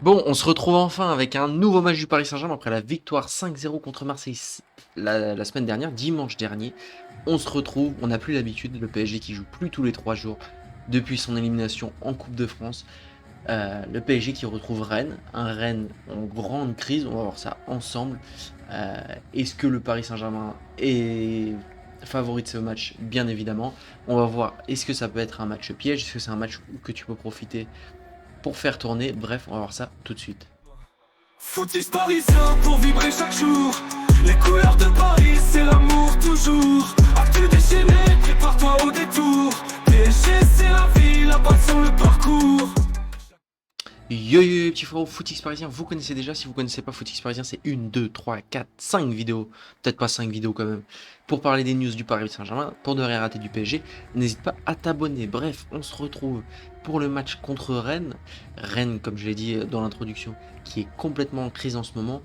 Bon, on se retrouve enfin avec un nouveau match du Paris Saint-Germain après la victoire 5-0 contre Marseille la semaine dernière, dimanche dernier. On se retrouve, on n'a plus l'habitude, le PSG qui joue plus tous les 3 jours depuis son élimination en Coupe de France. Le PSG qui retrouve Rennes, un Rennes en grande crise, on va voir ça ensemble. Euh, Est-ce que le Paris Saint-Germain est favori de ce match? Bien évidemment. On va voir, est-ce que ça peut être un match piège? Est-ce que c'est un match que tu peux profiter pour faire tourner? Bref, on va voir ça tout de suite. Footix parisien pour vibrer chaque jour. Les couleurs de Paris, c'est l'amour toujours. Actu déchaîné, prépare-toi au détour. PSG, c'est la vie, la passion, le parcours. Yo yo yo petit frérot, Footix Parisien, vous connaissez déjà, si vous connaissez pas Footix Parisien, c'est 1, 2, 3, 4, 5 vidéos, peut-être pas 5 vidéos quand même, pour parler des news du Paris Saint-Germain, pour ne rien rater du PSG, n'hésite pas à t'abonner. Bref, on se retrouve pour le match contre Rennes, Rennes comme je l'ai dit dans l'introduction, qui est complètement en crise en ce moment.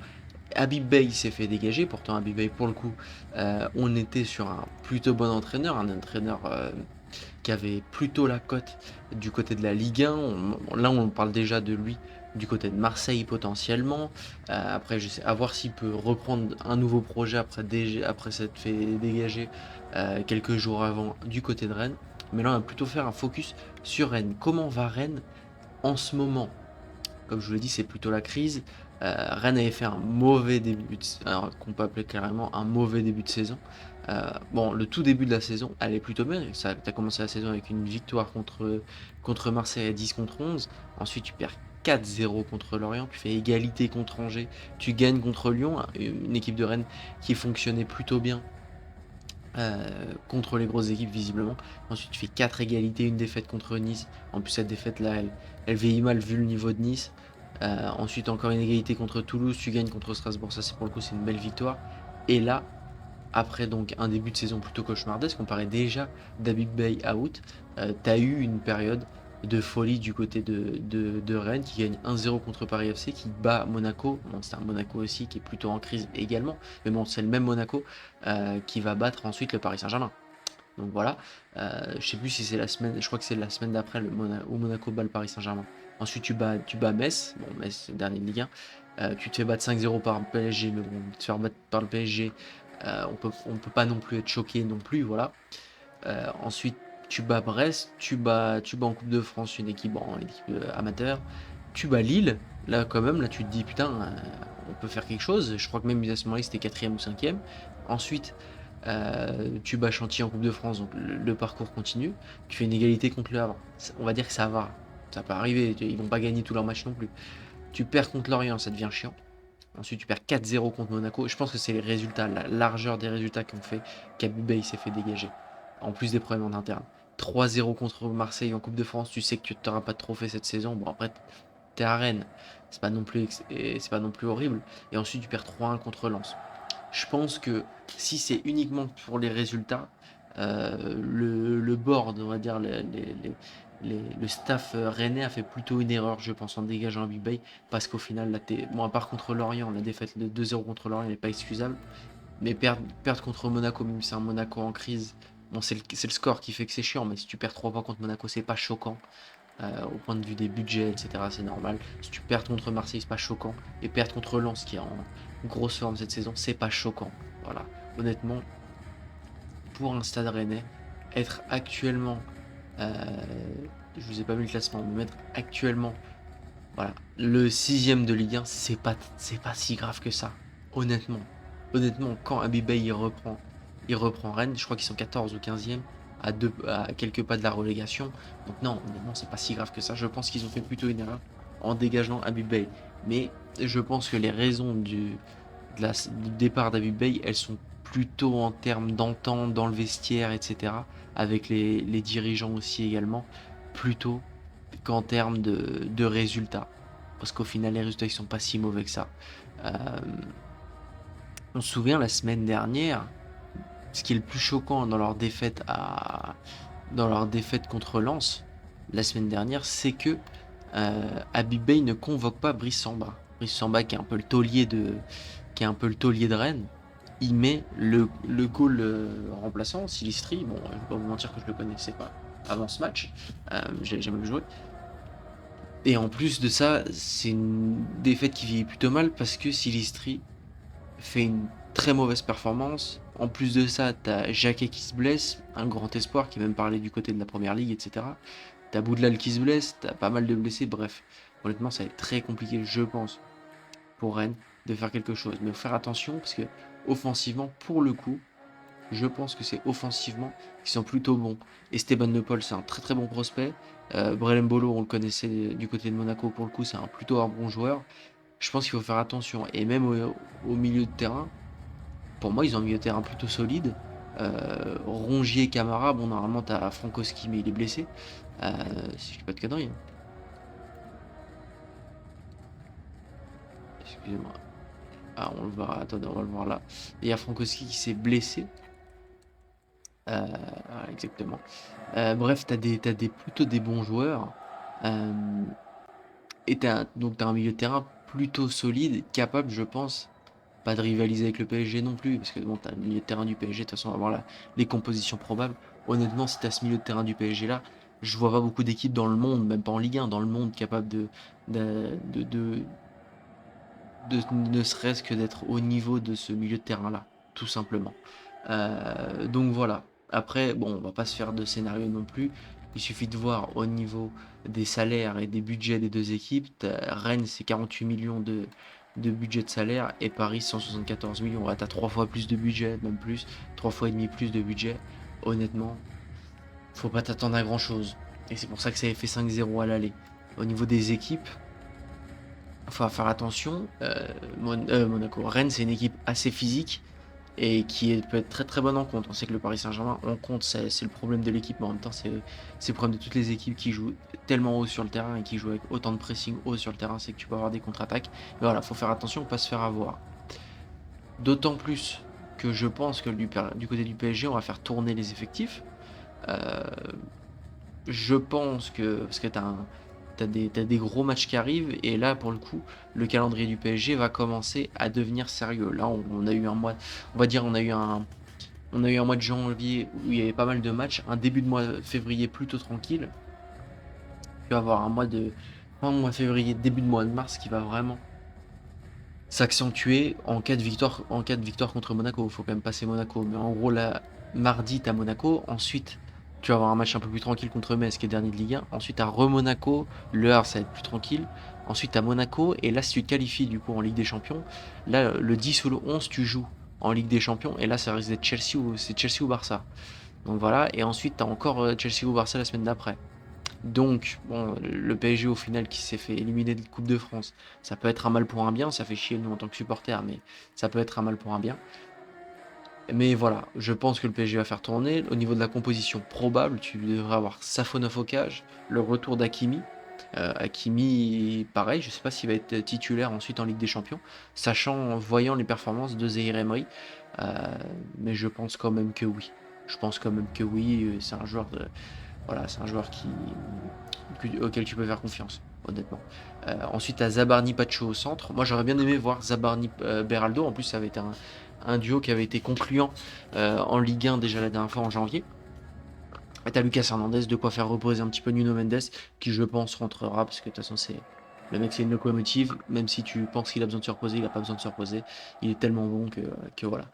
Habib Bey s'est fait dégager, pourtant Habib Bey pour le coup, on était sur un plutôt bon entraîneur, un entraîneur qui avait plutôt la cote du côté de la Ligue 1. Là, on parle déjà de lui du côté de Marseille potentiellement. Après, je sais, à voir s'il peut reprendre un nouveau projet après s'être fait dégager quelques jours avant du côté de Rennes. Mais là, on va plutôt faire un focus sur Rennes. Comment va Rennes en ce moment? Comme je vous l'ai dit, c'est plutôt la crise. Rennes avait fait un mauvais début, alors qu'on peut appeler carrément un mauvais début de saison. Bon, le tout début de la saison, elle est plutôt bien. Tu as commencé la saison avec une victoire contre Marseille à 10 contre 11. Ensuite, tu perds 4-0 contre Lorient. Tu fais égalité contre Angers. Tu gagnes contre Lyon, une équipe de Rennes qui fonctionnait plutôt bien contre les grosses équipes visiblement. Ensuite, tu fais 4 égalités, une défaite contre Nice. En plus, cette défaite là, elle vieillit mal vu le niveau de Nice. Ensuite, encore une égalité contre Toulouse, tu gagnes contre Strasbourg, ça c'est pour le coup c'est une belle victoire. Et là, après donc un début de saison plutôt cauchemardesque, on parlait déjà d'Habib Bey out, tu as eu une période de folie du côté de Rennes qui gagne 1-0 contre Paris FC, qui bat Monaco. Bon, c'est un Monaco aussi qui est plutôt en crise également, mais bon, c'est le même Monaco qui va battre ensuite le Paris Saint-Germain. Donc voilà, je sais plus si c'est la semaine, je crois que c'est la semaine d'après où Monaco bat le Paris Saint-Germain. Ensuite tu bats Metz, bon Metz c'est le dernier de Ligue 1, tu te fais battre 5-0 par le PSG, mais bon, te faire battre par le PSG, on peut pas non plus être choqué non plus, voilà. Ensuite tu bats Brest, tu bats en Coupe de France une équipe amateur, tu bats Lille, là quand même, là tu te dis putain, on peut faire quelque chose, je crois que même à ce moment-là c'était quatrième ou cinquième. Ensuite tu bats Chantilly en Coupe de France, donc le parcours continue. Tu fais une égalité contre le Havre. On va dire que ça va. Ça peut arriver, ils vont pas gagner tous leurs matchs non plus. Tu perds contre Lorient, ça devient chiant. Ensuite, tu perds 4-0 contre Monaco. Je pense que c'est les résultats, la largeur des résultats qui ont fait qu'Abibé s'est fait dégager. En plus des problèmes en interne. 3-0 contre Marseille en Coupe de France, tu sais que tu n'auras pas de trophée cette saison. Bon, après, t'es à Rennes. C'est pas non plus horrible. Et ensuite, tu perds 3-1 contre Lens. Je pense que si c'est uniquement pour les résultats, le board, on va dire, le staff rennais a fait plutôt une erreur, je pense, en dégageant Big Bay, parce qu'au final, là, bon, à part contre Lorient, la défaite de 2-0 contre Lorient n'est pas excusable, mais perdre contre Monaco, même si c'est un Monaco en crise, bon, c'est le score qui fait que c'est chiant, mais si tu perds 3 points contre Monaco, c'est pas choquant. Au point de vue des budgets, etc., c'est normal. Si tu perds contre Marseille, c'est pas choquant. Et perdre contre Lens, qui est en grosse forme cette saison, c'est pas choquant. Voilà. Honnêtement, pour un stade rennais, être actuellement, euh, je vous ai pas mis le classement, mais mettre actuellement, voilà, le sixième de Ligue 1, c'est pas si grave que ça. Honnêtement. Honnêtement, quand Abibay il reprend Rennes, je crois qu'ils sont 14 ou 15e, à quelques pas de la relégation. Donc non, honnêtement, c'est pas si grave que ça. Je pense qu'ils ont fait plutôt une erreur en dégageant Abibay. Mais je pense que les raisons du départ d'Abibay, elles sont plutôt en termes d'entente dans le vestiaire, etc. Avec les dirigeants aussi également, plutôt qu'en termes de résultats. Parce qu'au final, les résultats, ils sont pas si mauvais que ça. Euh, on se souvient la semaine dernière, ce qui est le plus choquant dans leur défaite contre Lens, la semaine dernière, c'est que Habib Bey ne convoque pas Brice Samba. Brice Samba, qui est un peu le taulier de Rennes, il met le goal remplaçant, Silistri. Bon, je vais pas vous mentir que je le connaissais pas avant ce match, j'ai jamais joué. Et en plus de ça, c'est une défaite qui vieillit plutôt mal parce que Silistri fait une très mauvaise performance. En plus de ça, t'as Jacquet qui se blesse, un grand espoir qui est même parlé du côté de la première ligue, etc. T'as Boudlal qui se blesse, t'as pas mal de blessés, bref. Honnêtement, ça va être très compliqué, je pense, pour Rennes de faire quelque chose. Mais faut faire attention parce que offensivement, pour le coup, je pense que c'est offensivement qu'ils sont plutôt bons. Esteban Le Paul, c'est un très très bon prospect. Brelem Bolo, on le connaissait du côté de Monaco, pour le coup, c'est plutôt un bon joueur. Je pense qu'il faut faire attention. Et même au milieu de terrain, pour moi, ils ont un milieu de terrain plutôt solide. Rongier, Camara, bon, normalement, t'as Frankowski, mais il est blessé. Si je dis pas de conneries, hein. Excusez-moi. Ah, on le verra, attendez, on va le voir là. Il y a Frankowski qui s'est blessé. Voilà, exactement. Bref, t'as plutôt des bons joueurs. Euh, et donc t'as un milieu de terrain plutôt solide, capable, je pense, pas de rivaliser avec le PSG non plus, parce que bon, t'as le milieu de terrain du PSG, de toute façon, on va voir les compositions probables. Honnêtement, si t'as ce milieu de terrain du PSG là, je vois pas beaucoup d'équipes dans le monde, même pas en Ligue 1, dans le monde, capables de, de, de, ne serait-ce que d'être au niveau de ce milieu de terrain là, tout simplement. Donc voilà. Après, bon, on va pas se faire de scénario non plus. Il suffit de voir au niveau des salaires et des budgets des deux équipes. Rennes, c'est 48 millions de budget de salaire et Paris, 174 millions. Ouais, t'as 3 fois plus de budget, même plus. 3 fois et demi plus de budget. Honnêtement, faut pas t'attendre à grand chose. Et c'est pour ça que ça avait fait 5-0 à l'aller. Au niveau des équipes, faut faire attention. Monaco, Rennes, c'est une équipe assez physique et peut être très très bonne en compte. On sait que le Paris Saint-Germain en compte, c'est le problème de l'équipe, mais en même temps, c'est le problème de toutes les équipes qui jouent tellement haut sur le terrain et qui jouent avec autant de pressing haut sur le terrain, c'est que tu peux avoir des contre-attaques. Mais voilà, faut faire attention, pas se faire avoir. D'autant plus que je pense que du côté du PSG, on va faire tourner les effectifs. Euh, je pense que, parce que t'as des gros matchs qui arrivent, et là, pour le coup, le calendrier du PSG va commencer à devenir sérieux. Là, on a eu un mois, on va dire, on a eu un mois de janvier où il y avait pas mal de matchs, un début de mois de février plutôt tranquille. Tu vas avoir un mois de février, début de mois de mars qui va vraiment s'accentuer en cas de victoire contre Monaco. Il faut quand même passer Monaco. Mais en gros, là, mardi, tu as Monaco. Ensuite, tu vas avoir un match un peu plus tranquille contre Metz, qui est dernier de Ligue 1. Ensuite, tu as Monaco. Le Havre, ça va être plus tranquille. Ensuite, tu as Monaco. Et là, si tu te qualifies du coup en Ligue des Champions, là, le 10 ou le 11, tu joues en Ligue des Champions. Et là, ça risque d'être Chelsea ou Barça. Donc voilà. Et ensuite, tu as encore Chelsea ou Barça la semaine d'après. Donc, bon, le PSG au final qui s'est fait éliminer de Coupe de France, ça peut être un mal pour un bien, ça fait chier nous en tant que supporters, mais ça peut être un mal pour un bien. Mais voilà, je pense que le PSG va faire tourner. Au niveau de la composition probable, tu devrais avoir Safonov au cage, le retour d'Hakimi. Hakimi, pareil, je sais pas s'il va être titulaire ensuite en Ligue des Champions, voyant les performances de Zaïre Emery, euh, mais je pense quand même que oui. Je pense quand même que oui, c'est un joueur voilà, c'est un joueur auquel tu peux faire confiance, honnêtement. Ensuite, tu as Zabarni Pacho au centre. Moi, j'aurais bien aimé voir Zabarni Beraldo. En plus, ça avait été un duo qui avait été concluant en Ligue 1 déjà la dernière fois en janvier. Et t'as Lucas Hernandez, de quoi faire reposer un petit peu Nuno Mendes, qui je pense rentrera, parce que de toute façon, le mec, c'est une locomotive. Même si tu penses qu'il a besoin de se reposer, il n'a pas besoin de se reposer. Il est tellement bon que voilà.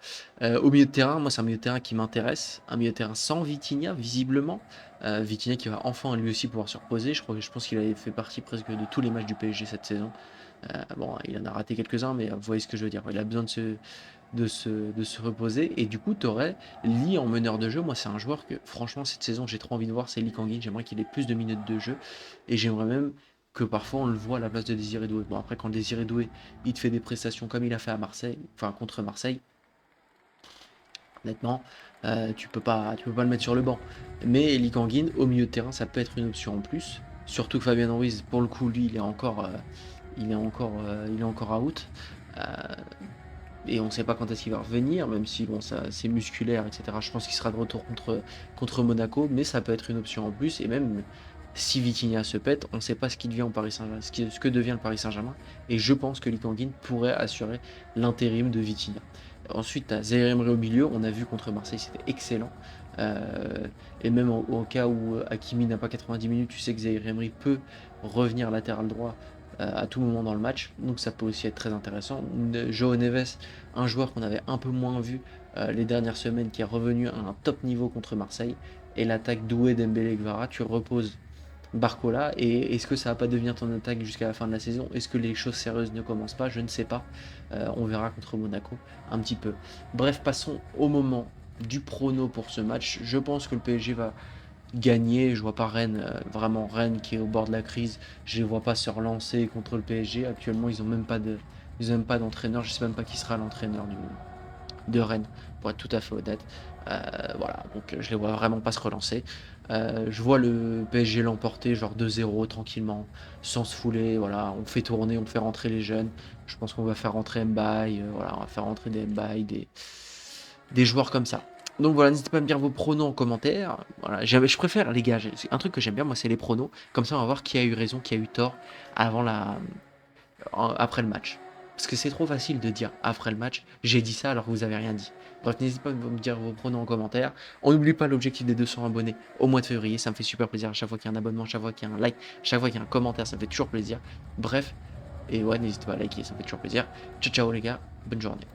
Au milieu de terrain, moi, c'est un milieu de terrain qui m'intéresse. Un milieu de terrain sans Vitinha, visiblement. Vitinha qui va enfin lui aussi pouvoir se reposer. Je pense qu'il avait fait partie presque de tous les matchs du PSG cette saison. Bon, il en a raté quelques-uns, mais vous voyez ce que je veux dire. Il a besoin de se reposer. Et du coup, tu aurais Lee en meneur de jeu. Moi, c'est un joueur que, franchement, cette saison, j'ai trop envie de voir. C'est Lee Kangin. J'aimerais qu'il ait plus de minutes de jeu. Et j'aimerais même que parfois on le voit à la place de Désiré Doué. Bon, après, quand Désiré Doué, il te fait des prestations comme il a fait à Marseille, enfin contre Marseille, honnêtement, tu peux pas le mettre sur le banc. Mais Lee Kangin, au milieu de terrain, ça peut être une option en plus. Surtout que Fabien Ruiz, pour le coup, lui, il est encore out. Euh, et on ne sait pas quand est-ce qu'il va revenir, même si bon, ça, c'est musculaire, etc. Je pense qu'il sera de retour contre Monaco, mais ça peut être une option en plus. Et même si Vitinha se pète, on ne sait pas ce qui devient au Paris Saint-Germain, ce que devient le Paris Saint-Germain. Et je pense que Lee Kangin pourrait assurer l'intérim de Vitinha. Ensuite, tu as Zaïre Emery au milieu. On a vu contre Marseille, c'était excellent. Et même au cas où Hakimi n'a pas 90 minutes, tu sais que Zaïre Emery peut revenir latéral droit à tout moment dans le match, donc ça peut aussi être très intéressant. João Neves, un joueur qu'on avait un peu moins vu les dernières semaines, qui est revenu à un top niveau contre Marseille, et l'attaque Doué, Dembélé, Kvara, tu reposes Barcola, et est-ce que ça va pas devenir ton attaque jusqu'à la fin de la saison? Est-ce que les choses sérieuses ne commencent pas? Je ne sais pas. On verra contre Monaco un petit peu. Bref, passons au moment du prono pour ce match. Je pense que le PSG va gagner. Je vois pas Rennes, vraiment Rennes qui est au bord de la crise. Je les vois pas se relancer contre le PSG. Actuellement, ils ont même pas d'entraîneur. Je sais même pas qui sera l'entraîneur de Rennes, pour être tout à fait honnête. Voilà, donc je les vois vraiment pas se relancer. Je vois le PSG l'emporter, genre 2-0 tranquillement, sans se fouler. Voilà, on fait tourner, on fait rentrer les jeunes. Je pense qu'on va faire rentrer Mbaye, voilà, on va faire rentrer des Mbaye, des joueurs comme ça. Donc voilà, n'hésitez pas à me dire vos pronos en commentaire. Voilà, je préfère, les gars, c'est un truc que j'aime bien, moi, c'est les pronos. Comme ça, on va voir qui a eu raison, qui a eu tort avant après le match. Parce que c'est trop facile de dire après le match, j'ai dit ça alors que vous avez rien dit. Bref, n'hésitez pas à me dire vos pronoms en commentaire. On n'oublie pas l'objectif des 200 abonnés au mois de février. Ça me fait super plaisir à chaque fois qu'il y a un abonnement, chaque fois qu'il y a un like, chaque fois qu'il y a un commentaire. Ça me fait toujours plaisir. Bref, et ouais, n'hésitez pas à liker, ça me fait toujours plaisir. Ciao, ciao les gars. Bonne journée.